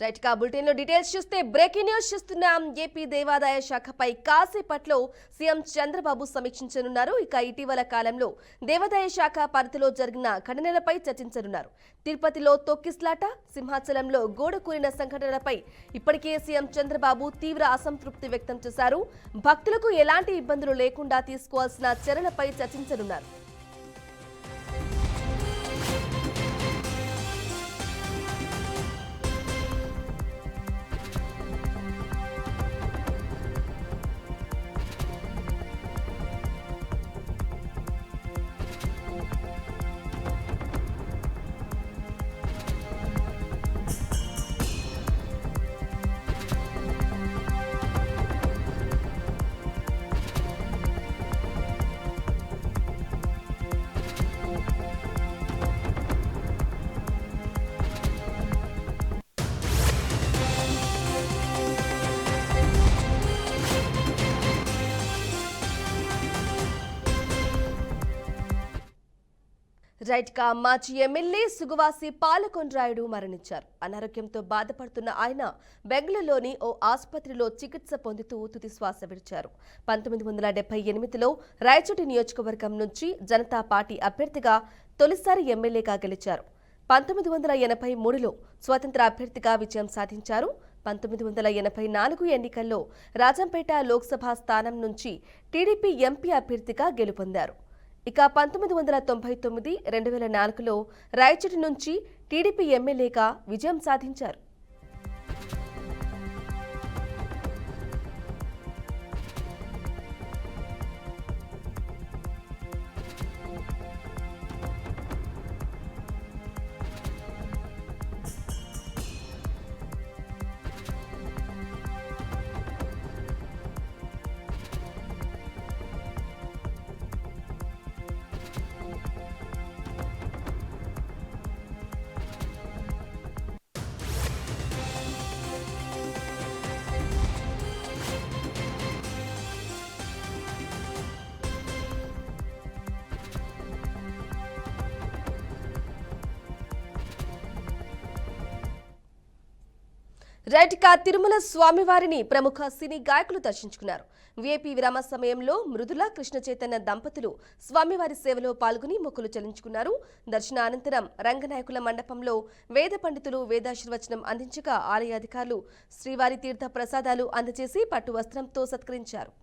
Right కా bulletin లో details చూస్తే బ్రేకింగ్ న్యూస్ చూస్తున్నాం. ఏపీ దేవాదాయ శాఖపై కాసేపట్లో సీఎం చంద్రబాబు సమీక్షించనున్నారు. ఇక ఇటీవల కాలంలో దేవాదాయ శాఖ పరిధిలో జరిగిన ఘటనలపై చర్చించనున్నారు. తిరుపతిలో తొక్కిస్లాట, సింహాచలంలో గోడ కూలిన సంఘటనలపై ఇప్పటికే సీఎం చంద్రబాబు తీవ్ర అసంతృప్తి వ్యక్తం చేశారు. భక్తులకు ఎలాంటి ఇబ్బందులు లేకుండా తీసుకోవాల్సిన చర్యలపై చర్చించనున్నారు. రైట్ కా మాజీ ఎమ్మెల్యే సుగవాసి పాలకొండ్రాయుడు మరణించారు. అనారోగ్యంతో బాధపడుతున్న ఆయన బెంగళూరులోని ఓ ఆసుపత్రిలో చికిత్స పొందుతూ తుది శ్వాస విడిచారు. 1978లో రాయచోటి నియోజకవర్గం నుంచి జనతా పార్టీ అభ్యర్థిగా తొలిసారి ఎమ్మెల్యేగా గెలిచారు. 1983లో స్వతంత్ర అభ్యర్థిగా విజయం సాధించారు. 1984 ఎన్నికల్లో రాజంపేట లోక్సభ స్థానం నుంచి టీడీపీ ఎంపీ అభ్యర్థిగా గెలుపొందారు. ఇక 1999, 2004లో రాయచోటి నుంచి టీడీపీ ఎమ్మెల్యేగా విజయం సాధించారు. రైట్ కా తిరుమల స్వామివారిని ప్రముఖ సినీ గాయకులు దర్శించుకున్నారు. వీఐపీ విరామ సమయంలో మృదుల, కృష్ణ చైతన్య దంపతులు స్వామివారి సేవలో పాల్గొని మొక్కులు చెల్లించుకున్నారు. దర్శన అనంతరం రంగనాయకుల మండపంలో వేద పండితులు వేదాశీర్వచనం అందించగా ఆలయ అధికారులు శ్రీవారి తీర్థ ప్రసాదాలు అందజేసి పట్టు వస్త్రంతో సత్కరించారు.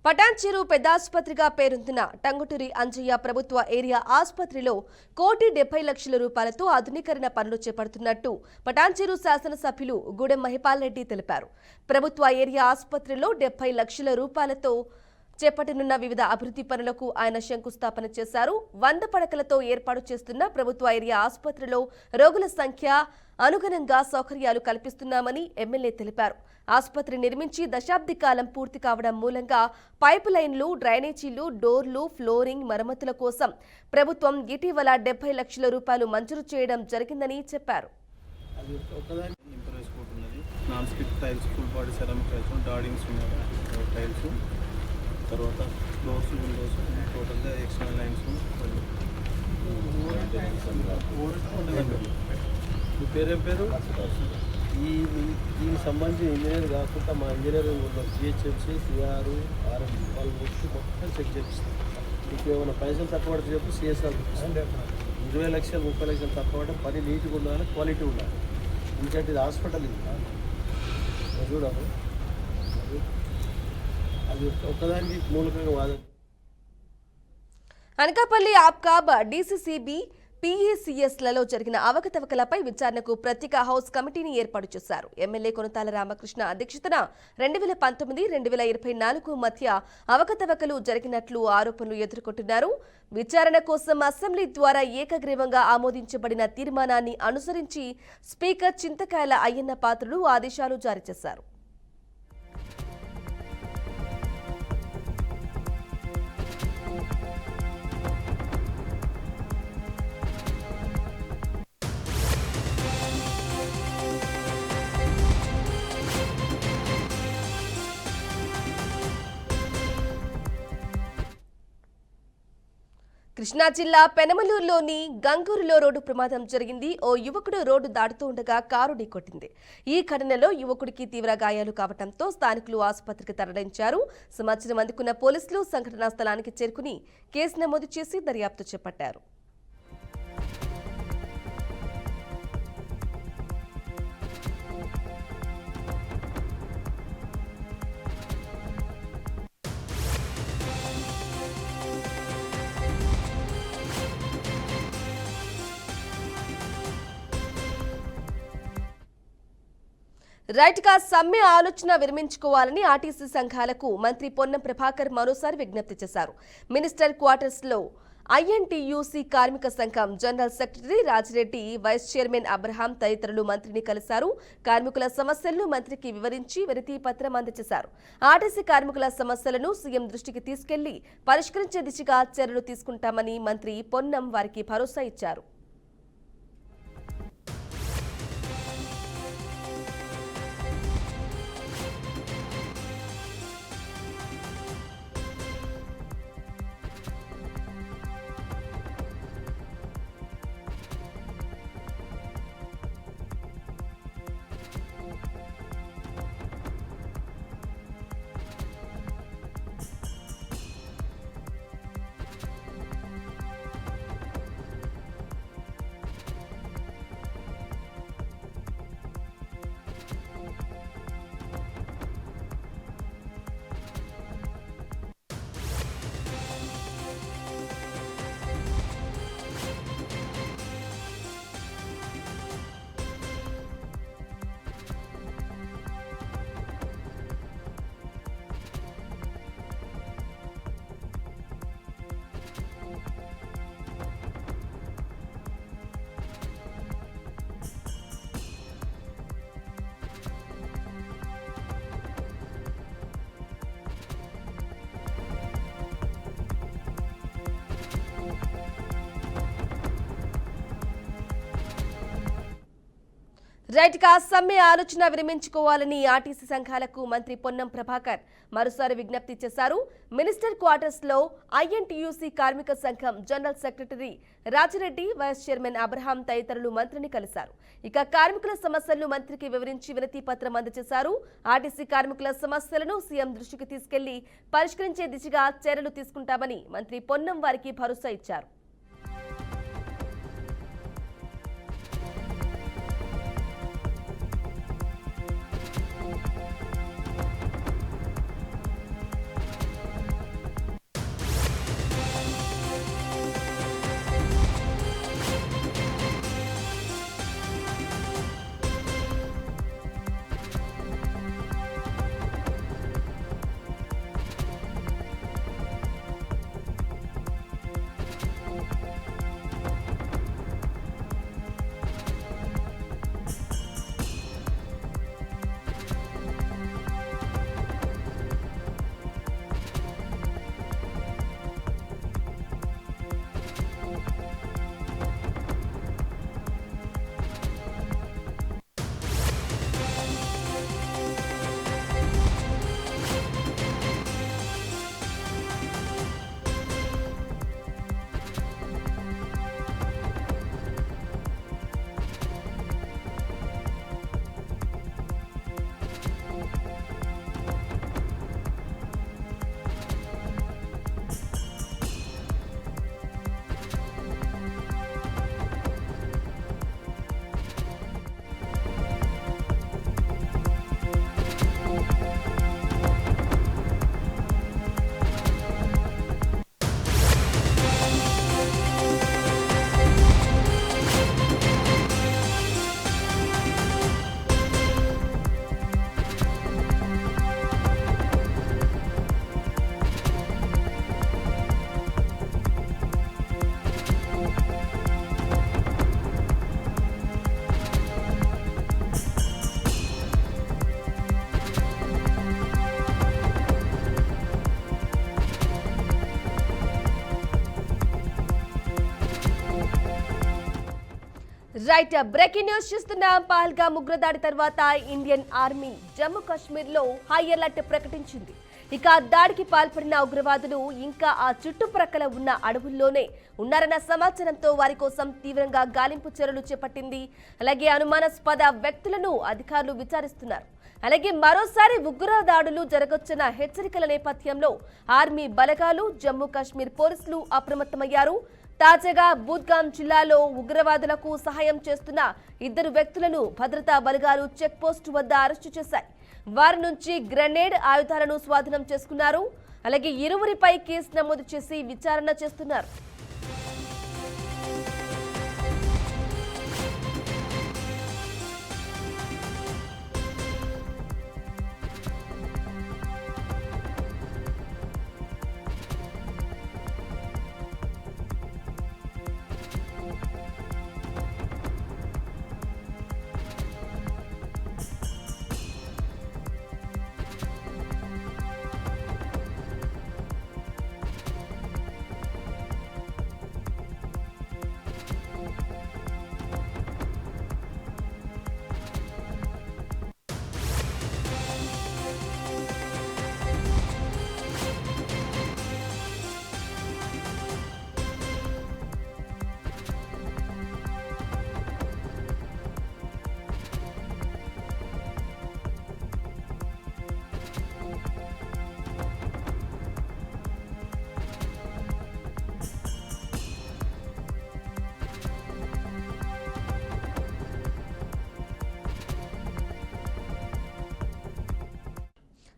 పటాన్చెరు పెద్ద ఆసుపత్రిగా పేరొందిన టంగుటూరి అంజయ్య ప్రభుత్వ ఏరియా ఆసుపత్రిలో 1,70,00,000 రూపాయలతో ఆధునీకరణ పనులు చేపడుతున్నట్టు పటాన్చెరు శాసనసభ్యులు గూడెం మహిపాల్ రెడ్డి తెలిపారు. ప్రభుత్వ ఏరియా ఆసుపత్రిలో 70,00,000 రూపాయలతో చేపట్టనున్న వివిధ అభివృద్ధి పనులకు ఆయన శంకుస్థాపన చేశారు. 100 పడకలతో ఏర్పాటు చేస్తున్న ప్రభుత్వ ఏరియా ఆసుపత్రిలో రోగుల సంఖ్య అనుగుణంగా సౌకర్యాలు కల్పిస్తున్నామని ఎమ్మెల్యే తెలిపారు. ఆసుపత్రి నిర్మించి దశాబ్ది కాలం పూర్తి కావడం మూలంగా పైపు లైన్లు, డ్రైనేజీలు, డోర్లు, ఫ్లోరింగ్ మరమ్మతుల కోసం ప్రభుత్వం ఇటీవల 70,00,000 రూపాయలు మంజూరు చేయడం జరిగిందని చెప్పారు. తర్వాత డోర్స్, విండోస్, టోటల్గా ఎక్స్టర్నల్ లైన్స్, మీ పేరేం పేరు? దీనికి సంబంధించి ఇంజనీర్ కాకుండా మా ఇంజనీరింగ్ ఉంటాం, జిహెచ్ఎంసీ, సిఆర్, ఆర్ఎం వాళ్ళు వచ్చి మొత్తం చెక్ చేపిస్తాం. మీకు ఏమైనా పైసలు తక్కువ పడితే చెప్పి సిఎస్ఆర్ 20 లక్షలు 30 లక్షలు తక్కువ పడితే పని నీట్గా ఉండాలి, క్వాలిటీ ఉండాలి. ఎందుకంటే ఇది హాస్పిటల్, ఇది చూడాలి. అది ఒక్కదానికి మూలకంగా వాదన. అనకాపల్లి ఆప్కాబ్ డీసీసీబీ పీఈసీఎస్లలో జరిగిన అవకతవకలపై విచారణకు ప్రత్యేక హౌస్ కమిటీని ఏర్పాటు చేశారు. ఎమ్మెల్యే కొనతాల రామకృష్ణ అధ్యక్షతన 2019-2024 మధ్య అవకతవకలు జరిగినట్లు ఆరోపణలు ఎదుర్కొంటున్నారు. విచారణ కోసం అసెంబ్లీ ద్వారా ఏకగ్రీవంగా ఆమోదించబడిన తీర్మానాన్ని అనుసరించి స్పీకర్ చింతకాయల అయ్యన్న పాత్రుడు ఆదేశాలు జారీ చేశారు. కృష్ణా జిల్లా పెనమలూరులోని గంగూరులో రోడ్డు ప్రమాదం జరిగింది. ఓ యువకుడు రోడ్డు దాటుతూ ఉండగా కారు ఢీకొట్టింది. ఈ ఘటనలో యువకుడికి తీవ్ర గాయాలు కావడంతో స్థానికులు ఆసుపత్రికి తరలించారు. సమాచారం అందుకున్న పోలీసులు సంఘటనా స్థలానికి చేరుకుని కేసు నమోదు చేసి దర్యాప్తు చేపట్టారు. రైట్గా సమ్మె ఆలోచన విరమించుకోవాలని ఆర్టీసీ సంఘాలకు మంత్రి పొన్నం ప్రభాకర్ మరోసారి విజ్ఞప్తి చేశారు. మినిస్టర్ క్వార్టర్స్ లో ఐఎన్టీయూసీ కార్మిక సంఘం general secretary Rajireddy, vice chairman Abraham తదితరులు మంత్రిని కలిశారు. కార్మికుల సమస్యలను మంత్రికి వివరించి వినతి పత్రం అందజేశారు. ఆర్టీసీ కార్మికుల సమస్యలను సీఎం దృష్టికి తీసుకెళ్లి పరిష్కరించే దిశగా చర్యలు తీసుకుంటామని మంత్రి పొన్నం వారికి భరోసా ఇచ్చారు. రైట్గా సమ్మె ఆలోచన విరమించుకోవాలని ఆర్టీసీ సంఘాలకు మంత్రి పొన్నం ప్రభాకర్ మరోసారి విజ్ఞప్తి చేశారు. మినిస్టర్ క్వార్టర్స్ లో ఐఎన్టీయూసీ కార్మిక సంఘం general secretary Rajireddy, vice chairman Abraham తదితరులు మంత్రిని కలిశారు. ఇక కార్మికుల సమస్యలను మంత్రికి వివరించి వినతి పత్రం అందజేశారు. ఆర్టీసీ కార్మికుల సమస్యలను సీఎం దృష్టికి తీసుకెళ్లి పరిష్కరించే దిశగా చర్యలు తీసుకుంటామని మంత్రి పొన్నం వారికి భరోసా ఇచ్చారు. రైట్ బ్రేకింగ్ న్యూస్ చూస్తున్నాం. పహల్గామ్ ఉగ్రదాడి తర్వాత ఇండియన్ ఆర్మీ జమ్మూ కాశ్మీర్ లో హై అలర్ట్ ప్రకటించింది. ఇక దాడికి పాల్పడిన ఉగ్రవాదులు ఇంకా ఆ చుట్టుప్రక్కల ఉన్న అడవుల్లోనే ఉన్నారన్న సమాచారంతో వారి కోసం తీవ్రంగా గాలింపు చర్యలు చేపట్టింది. అలాగే అనుమానాస్పద వ్యక్తులను అధికారులు విచారిస్తున్నారు. అలాగే మరోసారి ఉగ్ర దాడులు జరగొచ్చన్న హెచ్చరికల నేపథ్యంలో ఆర్మీ బలగాలు, జమ్మూ కాశ్మీర్ పోలీసులు అప్రమత్తమయ్యారు. తాజాగా బుద్గామ్ జిల్లాలో ఉగ్రవాదులకు సహాయం చేస్తున్న 2 వ్యక్తులను భద్రతా బలగాలు చెక్ పోస్ట్ వద్ద అరెస్టు చేశాయి. వారి నుంచి గ్రెనేడ్ ఆయుధాలను స్వాధీనం చేసుకున్నారు. అలాగే ఇరువురిపై కేసు నమోదు చేసి విచారణ చేస్తున్నారు.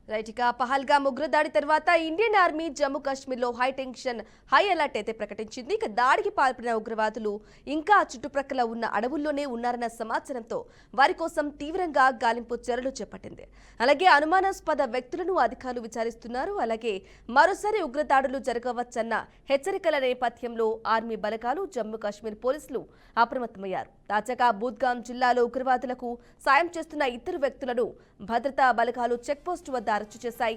రైట్ ఇక పహల్గామ్ ఉగ్రదాడి తర్వాత ఇండియన్ ఆర్మీ జమ్మూ కాశ్మీర్ లో హై అలర్ట్ అయితే ప్రకటించింది. ఇక దాడికి పాల్పడిన ఉగ్రవాదులు ఇంకా చుట్టుప్రక్కల ఉన్న అడవుల్లోనే ఉన్నారన్న సమాచారంతో వారి కోసం తీవ్రంగా గాలింపు చర్యలు చేపట్టింది. అలాగే అనుమానాస్పద వ్యక్తులను అధికారులు విచారిస్తున్నారు. అలాగే మరోసారి ఉగ్రదాడులు జరగవచ్చన్న హెచ్చరికల నేపథ్యంలో ఆర్మీ బలగాలు, జమ్మూ కాశ్మీర్ పోలీసులు అప్రమత్తమయ్యారు. తాజాగా బుద్గామ్ జిల్లాలో ఉగ్రవాదులకు సాయం చేస్తున్న 2 వ్యక్తులను భద్రతా బలగాలు చెక్ పోస్ట్ వద్ద అరెస్టు చేశాయి.